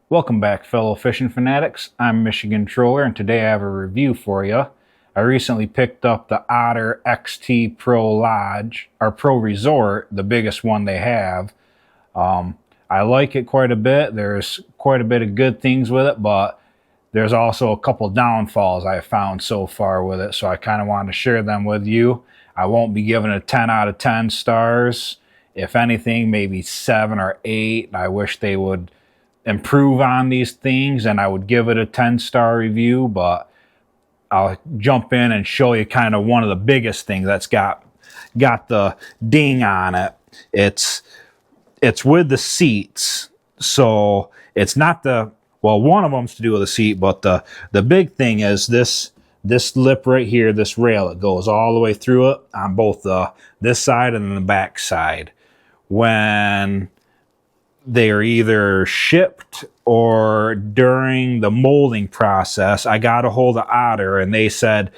Welcome back, fellow fishing fanatics. I'm Michigan Troller, and today I have a review for you. I recently picked up the Otter XT Pro Lodge, or Pro Resort, the biggest one they have. I like it quite a bit. There's quite a bit of good things with it, but there's also a couple downfalls I have found so far with it, so I kind of wanted to share them with you. I won't be giving it 10 out of 10 stars. If anything, maybe 7 or 8. I wish they would improve on these things and I would give it a 10-star review, but I'll jump in and show you kind of one of the biggest things that's got the ding on it. It's with the seats. So it's not one of them's to do with the seat, but the big thing is this lip right here, this rail, it goes all the way through it on both this side and the back side. When they are either shipped or during the molding process, I got a hold of Otter and they said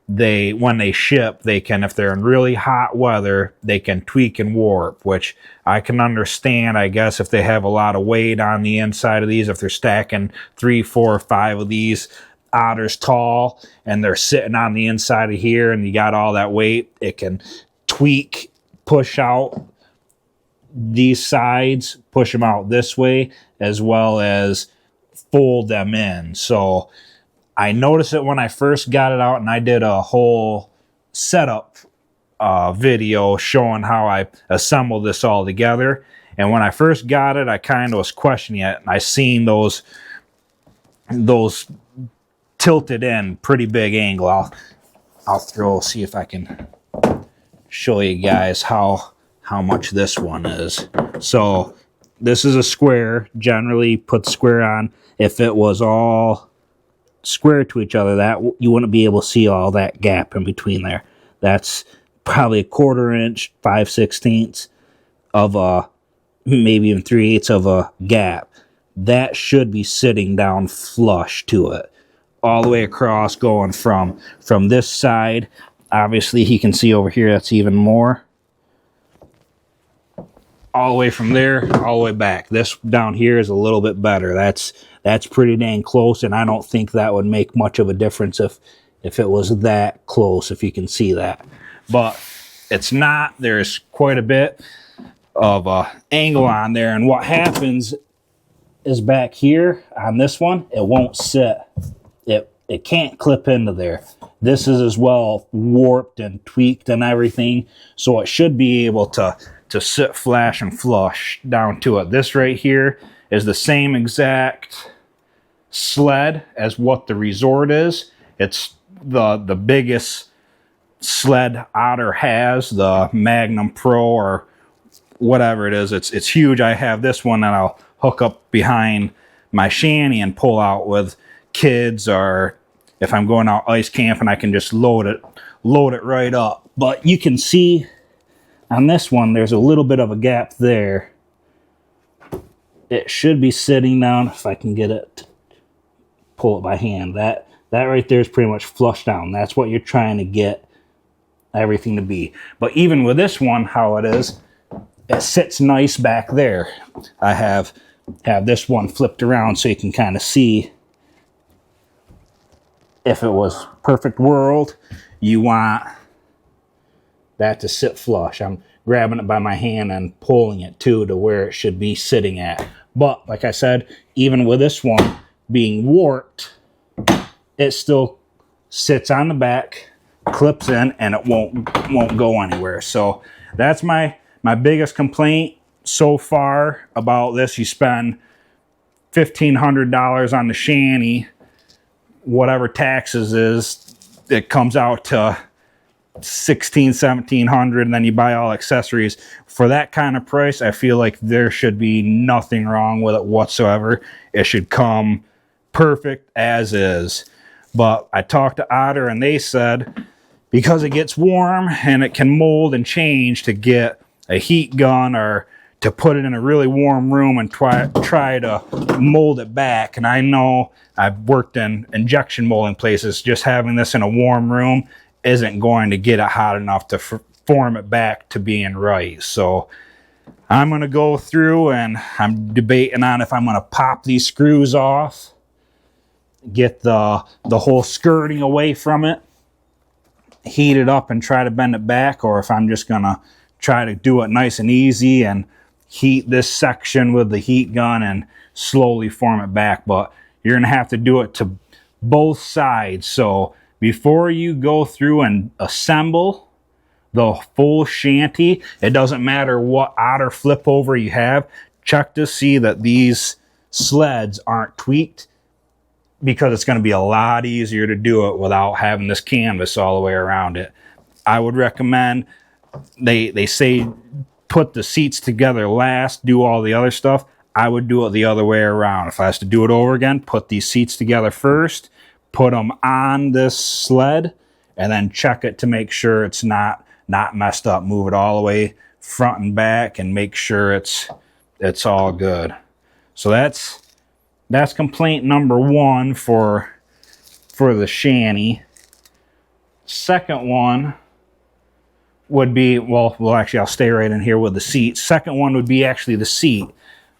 when they ship, they can, if they're in really hot weather, they can tweak and warp, which I can understand, I guess, if they have a lot of weight on the inside of these, if they're stacking 3, 4, 5 of these Otters tall and they're sitting on the inside of here and you got all that weight, it can tweak, push out these sides, push them out this way, as well as fold them in. So I noticed it when I first got it out, and I did a whole setup video showing how I assembled this all together. And when I first got it, I kind of was questioning it, and I seen those tilted in pretty big angle. I'll see if I can show you guys how much this one is. So this is a square. Generally put the square on. If it was all square to each other, that you wouldn't be able to see all that gap in between there. That's probably a 1/4 inch, 5/16 of a, maybe even 3/8 of a gap. That should be sitting down flush to it, all the way across, going from this side. Obviously you can see over here that's even more, all the way from there all the way back. This down here is a little bit better. That's pretty dang close, and I don't think that would make much of a difference if it was that close, if you can see that. But it's not. There's quite a bit of angle on there, and what happens is back here on this one, it won't sit. It can't clip into there. This is as well warped and tweaked and everything, so it should be able to sit flash and flush down to it. This right here is the same exact sled as what the Resort is. It's the biggest sled Otter has, the Magnum Pro or whatever it is. It's huge. I have this one that I'll hook up behind my shanty and pull out with kids, or if I'm going out ice camping, I can just load it right up. But you can see on this one, there's a little bit of a gap there. It should be sitting down, if I can get it, pull it by hand. That right there is pretty much flush down. That's what you're trying to get everything to be. But even with this one, how it is, it sits nice back there. I have this one flipped around so you can kind of see. If it was perfect world, you want that to sit flush. I'm grabbing it by my hand and pulling it to where it should be sitting at. But like I said, even with this one being warped, it still sits on the back, clips in, and it won't go anywhere. So that's my biggest complaint so far about this. You spend $1,500 on the shanty, whatever taxes is, it comes out to $1,700, and then you buy all accessories. For that kind of price, I feel like there should be nothing wrong with it whatsoever. It should come perfect as is. But I talked to Otter, and they said because it gets warm and it can mold and change, to get a heat gun or to put it in a really warm room and try to mold it back. And I know I've worked in injection molding places. Just having this in a warm room isn't going to get it hot enough to form it back to being right. So I'm going to go through and I'm debating on if I'm going to pop these screws off, get the whole skirting away from it, heat it up and try to bend it back, or if I'm just going to try to do it nice and easy and heat this section with the heat gun and slowly form it back. But you're going to have to do it to both sides. So before you go through and assemble the full shanty, it doesn't matter what Otter flip over you have, check to see that these sleds aren't tweaked, because it's going to be a lot easier to do it without having this canvas all the way around it. I would recommend, they say put the seats together last, do all the other stuff. I would do it the other way around. If I was to do it over again, put these seats together first, put them on this sled, and then check it to make sure it's not messed up. Move it all the way front and back and make sure it's all good. So that's complaint number one for the shanty. Second one would be, well actually I'll stay right in here with the seats. Second one would be actually the seat.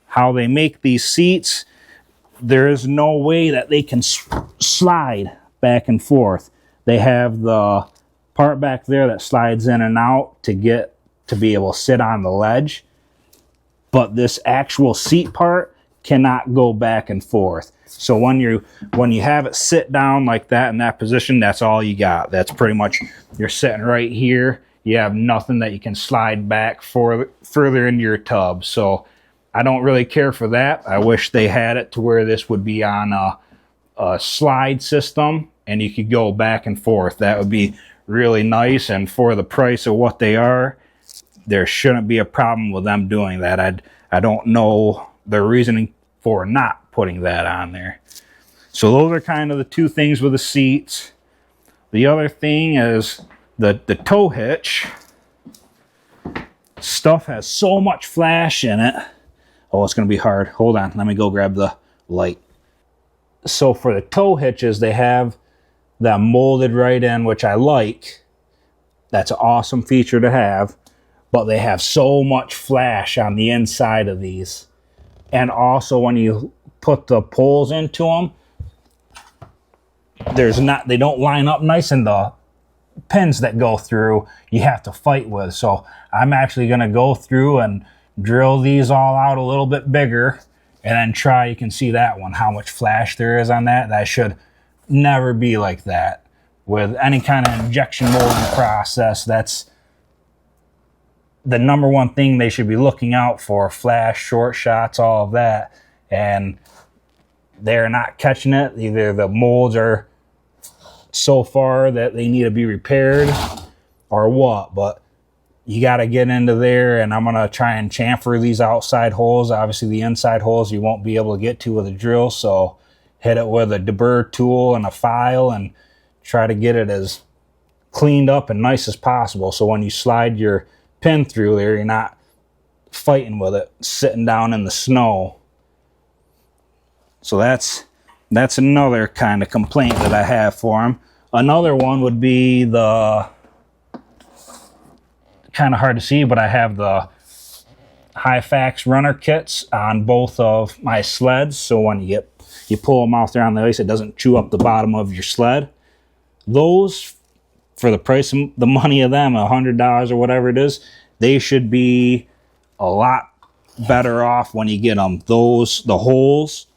How they make these seats, there is no way that they can slide back and forth. They have the part back there that slides in and out to be able to sit on the ledge, but this actual seat part cannot go back and forth. So when you have it sit down like that in that position, that's all you got. That's pretty much, you're sitting right here. You have nothing that you can slide back further into your tub. So I don't really care for that. I wish they had it to where this would be on a slide system and you could go back and forth. That would be really nice, and for the price of what they are, there shouldn't be a problem with them doing that. I don't know the reasoning for not putting that on there. So those are kind of the two things with the seats. The other thing is the tow hitch. Stuff has so much flash in it. Oh, it's going to be hard. Hold on, let me go grab the light. So for the tow hitches, they have that molded right in, which I like. That's an awesome feature to have, but they have so much flash on the inside of these. And also when you put the poles into them, they don't line up nice, and the pins that go through you have to fight with. So I'm actually going to go through and drill these all out a little bit bigger and then try. You can see that one, how much flash there is on that. That should never be like that with any kind of injection molding process. That's the number one thing they should be looking out for: flash, short shots, all of that. And they're not catching it. Either the molds are so far that they need to be repaired or what, but you got to get into there, and I'm going to try and chamfer these outside holes. Obviously the inside holes you won't be able to get to with a drill, so hit it with a deburr tool and a file and try to get it as cleaned up and nice as possible, so when you slide your pin through there, you're not fighting with it sitting down in the snow. So that's another kind of complaint that I have for them. Another one would be the, kind of hard to see, but I have the Hyfax runner kits on both of my sleds, so when you pull them off there on the ice, it doesn't chew up the bottom of your sled. Those, for the price of the money of them, $100 or whatever it is, they should be a lot better off when you get them. The holes,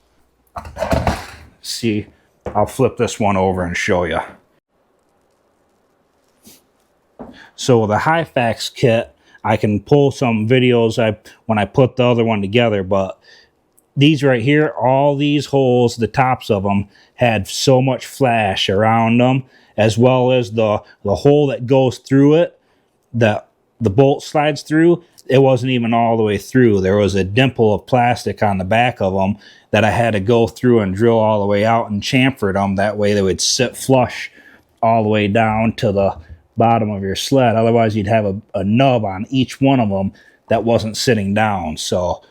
see, I'll flip this one over and show you. So with a Hyfax kit, I can pull some videos when I put the other one together, but these right here, all these holes, the tops of them had so much flash around them, as well as the hole that goes through it, that the bolt slides through, it wasn't even all the way through. There was a dimple of plastic on the back of them that I had to go through and drill all the way out and chamfer them. That way they would sit flush all the way down to the bottom of your sled. Otherwise you'd have a nub on each one of them that wasn't sitting down. So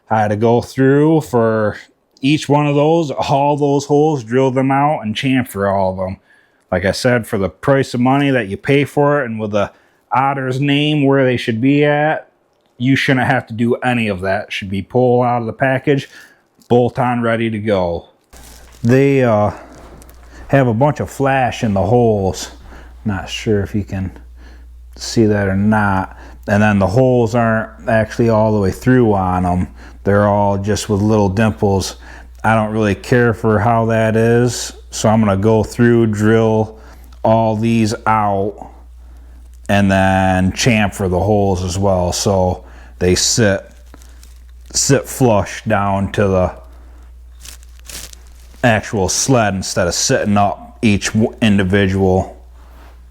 I had to go through for each one of those, all those holes, drill them out and chamfer all of them. Like I said, for the price of money that you pay for it, and with the Otter's name where they should be at, You shouldn't have to do any of that. It should be pull out of the package, bolt on, ready to go. They have a bunch of flash in the holes. Not sure if you can see that or not. And then the holes aren't actually all the way through on them. They're all just with little dimples. I don't really care for how that is, so I'm gonna go through, drill all these out, and then chamfer the holes as well, so they sit flush down to the actual sled instead of sitting up each individual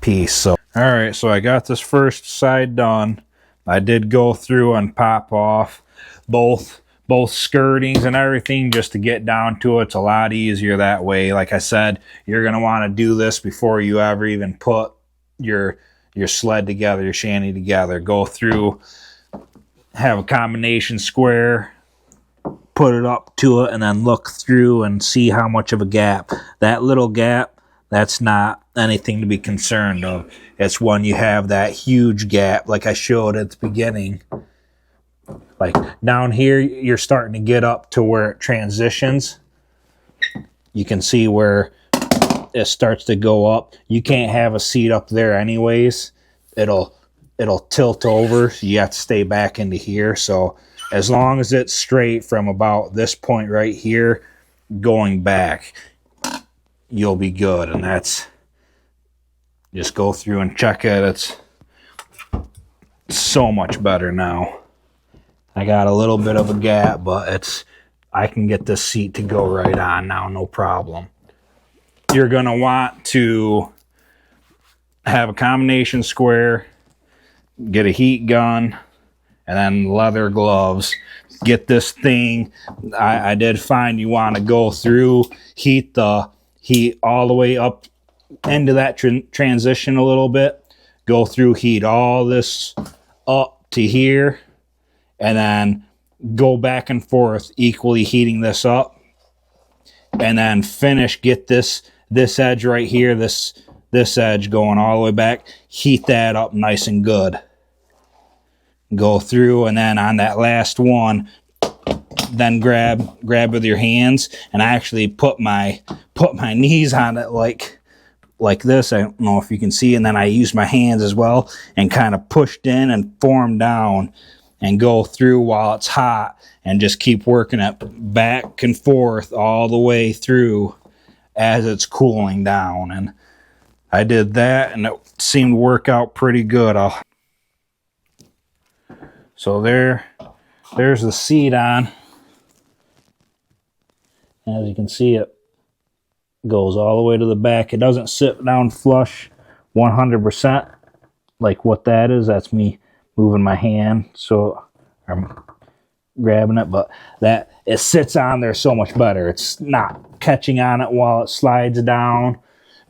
piece. So all right, so I got this first side done. I did go through and pop off both skirtings and everything just to get down to it. It's a lot easier that way. Like I said, you're going to want to do this before you ever even put your sled together, your shanty together. Go through, have a combination square, put it up to it, and then look through and see how much of a gap. That little gap, that's not anything to be concerned of. It's when you have that huge gap like I showed at the beginning. Like down here, you're starting to get up to where it transitions. You can see where it starts to go up. You can't have a seat up there anyways. It'll tilt over. So you have to stay back into here. So as long as it's straight from about this point right here going back, you'll be good. And that's, just go through and check it. It's so much better now. I got a little bit of a gap, but I can get this seat to go right on now, no problem. You're gonna want to have a combination square, get a heat gun, and then leather gloves. Get this thing, I did find you want to go through, heat all the way up into that transition a little bit. Go through, heat all this up to here, and then go back and forth, equally heating this up, and then finish, get this edge right here, this edge going all the way back, heat that up nice and good. Go through, and then on that last one, then grab with your hands, and I actually put my knees on it like this. I don't know if you can see, and then I use my hands as well and kind of pushed in and formed down and go through while it's hot and just keep working it back and forth all the way through as it's cooling down. And I did that, and it seemed to work out pretty good. So there's the seat on. As you can see, it goes all the way to the back. It doesn't sit down flush 100% like what that is. That's me moving my hand, so I'm grabbing it, but that it sits on there so much better. It's not catching on it while it slides down,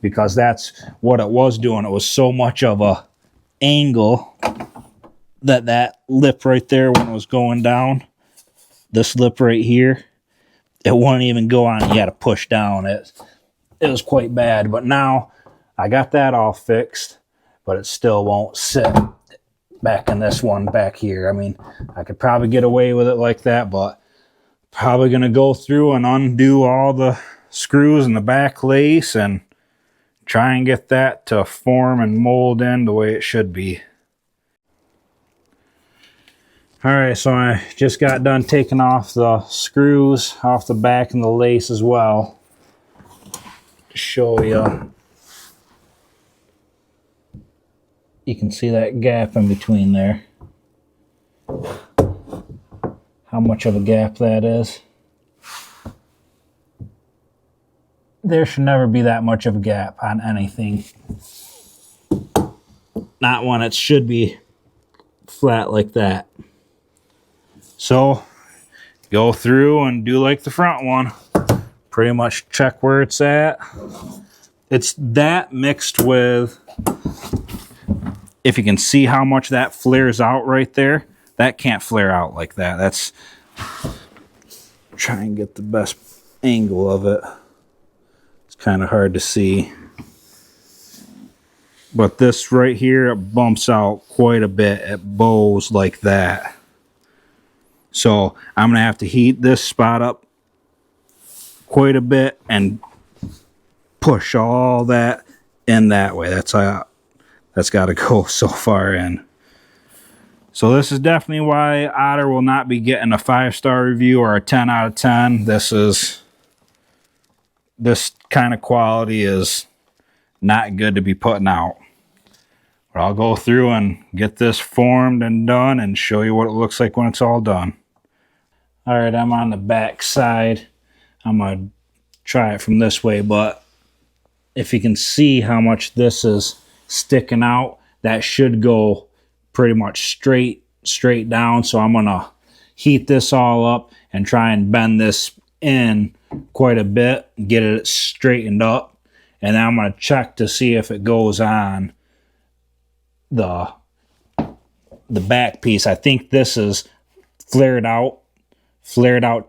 because that's what it was doing. It was so much of a angle that lip right there, when it was going down, this lip right here, it wouldn't even go on. You had to push down. It was quite bad, but now I got that all fixed, but it still won't sit back in this one back here. I mean, I could probably get away with it like that, but probably going to go through and undo all the screws in the back lace and try and get that to form and mold in the way it should be. All right, so I just got done taking off the screws off the back and the lace as well to show you. You can see that gap in between there. How much of a gap that is. There should never be that much of a gap on anything. Not when it should be flat like that. So go through and do like the front one. Pretty much check where it's at. It's that mixed with, if you can see how much that flares out right there, that can't flare out like that. That's, try and get the best angle of it. It's kind of hard to see. But this right here, it bumps out quite a bit. It bows like that. So I'm gonna have to heat this spot up quite a bit and push all that in that way. That's got to go so far in. So this is definitely why Otter will not be getting a 5-star review or a 10 out of 10. This kind of quality is not good to be putting out. But I'll go through and get this formed and done and show you what it looks like when it's all done. All right, I'm on the back side. I'm gonna try it from this way, but if you can see how much this is sticking out, that should go pretty much straight down. So I'm gonna heat this all up and try and bend this in quite a bit, get it straightened up, and then I'm gonna check to see if it goes on the back piece. I think this is flared out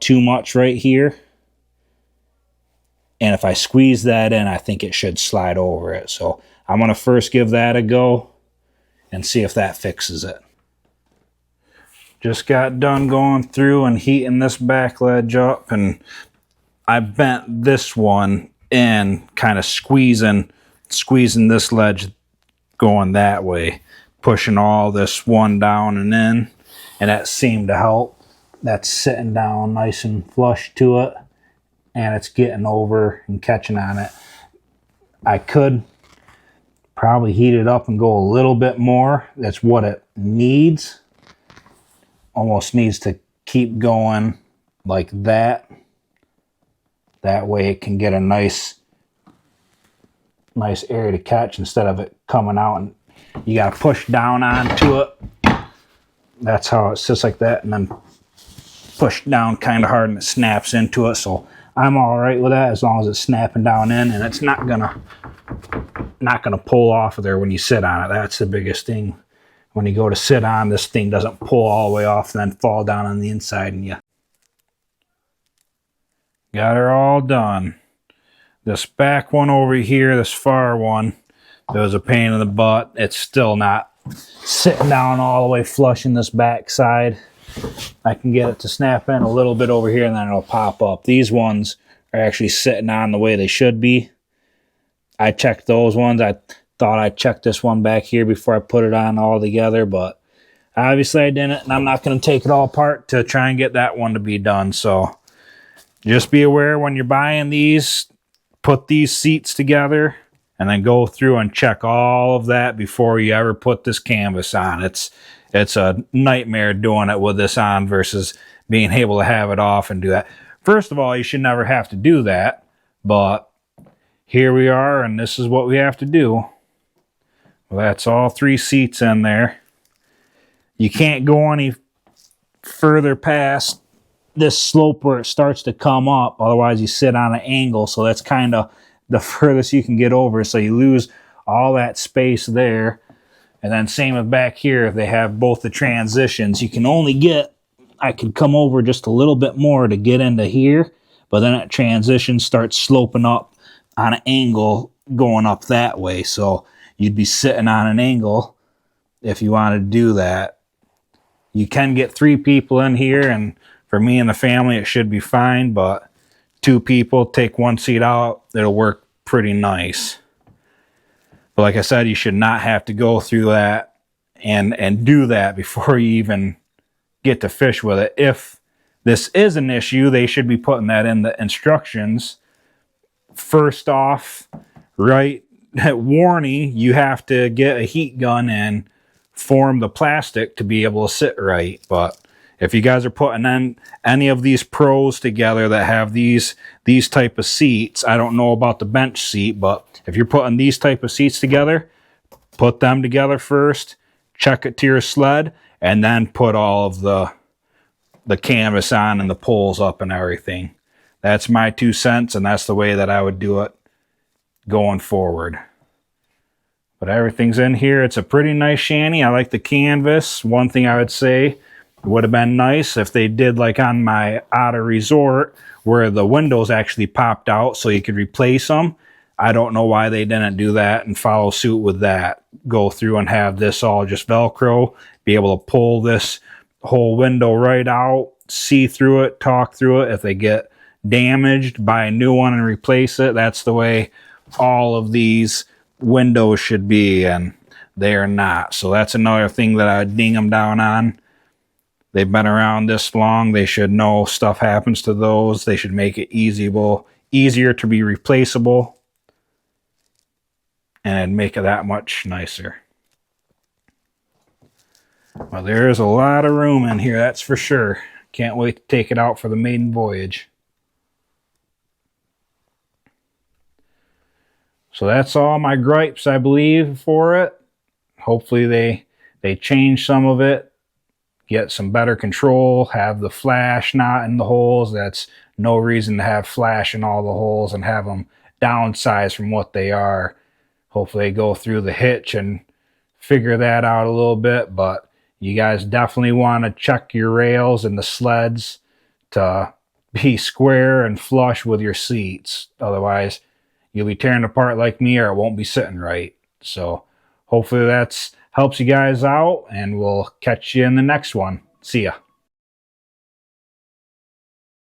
too much right here. And if I squeeze that in, I think it should slide over it. So I'm going to first give that a go and see if that fixes it. Just got done going through and heating this back ledge up, and I bent this one in, kind of squeezing this ledge going that way, pushing all this one down and in, and that seemed to help. That's sitting down nice and flush to it, and it's getting over and catching on it. I could probably heat it up and go a little bit more. That's what it needs. Almost needs to keep going like that. That way it can get a nice area to catch instead of it coming out, and you got to push down onto it. That's how it sits like that, and then push down kind of hard and it snaps into it. So I'm all right with that as long as it's snapping down in and it's not gonna pull off of there when you sit on it. That's the biggest thing. When you go to sit on, this thing doesn't pull all the way off and then fall down on the inside, and you got her all done. This back one over here, this far one, there was a pain in the butt. It's still not sitting down all the way flush in this back side. I can get it to snap in a little bit over here and then it'll pop up. These ones are actually sitting on the way they should be. I checked those ones. I thought I checked this one back here before I put it on all together, but obviously I didn't, and I'm not going to take it all apart to try and get that one to be done. So just be aware when you're buying these, put these seats together and then go through and check all of that before you ever put this canvas on. It's a nightmare doing it with this on versus being able to have it off and do that. First of all, you should never have to do that, but here we are and this is what we have to do. Well, that's all 3 seats in there. You can't go any further past this slope where it starts to come up, otherwise you sit on an angle. So that's kind of the furthest you can get over, so you lose all that space there. And then same with back here, they have both the transitions. You can only get, I could come over just a little bit more to get into here, but then that transition starts sloping up on an angle going up that way. So you'd be sitting on an angle if you wanted to do that. You can get 3 people in here, and for me and the family, it should be fine, but 2 people, take 1 seat out, it'll work pretty nice. But like I said, you should not have to go through that and do that before you even get to fish with it. If this is an issue, they should be putting that in the instructions. First off, right, warning, you have to get a heat gun and form the plastic to be able to sit right. But if you guys are putting in any of these pros together that have these type of seats, I don't know about the bench seat, but if you're putting these type of seats together, put them together first, check it to your sled, and then put all of the canvas on and the poles up and everything. That's my 2 cents, and that's the way that I would do it going forward. But everything's in here. It's a pretty nice shanty. I like the canvas. One thing I would say, it would have been nice if they did like on my Otter Resort where the windows actually popped out so you could replace them. I don't know why they didn't do that and follow suit with that. Go through and have this all just Velcro, be able to pull this whole window right out see through it, talk through it. If they get damaged, buy a new one and replace it. That's the way all of these windows should be, and they are not. So that's another thing that I would ding them down on. They've been around this long. They should know stuff happens to those. They should make it easier to be replaceable, and it'd make it that much nicer. Well, there's a lot of room in here, that's for sure. Can't wait to take it out for the maiden voyage. So that's all my gripes, I believe, for it. Hopefully they change some of it, get some better control, have the flash not in the holes. That's no reason to have flash in all the holes and have them downsize from what they are. Hopefully they go through the hitch and figure that out a little bit, but you guys definitely want to check your rails and the sleds to be square and flush with your seats. Otherwise, you'll be tearing apart like me, or it won't be sitting right. So hopefully that helps you guys out, and we'll catch you in the next one. See ya.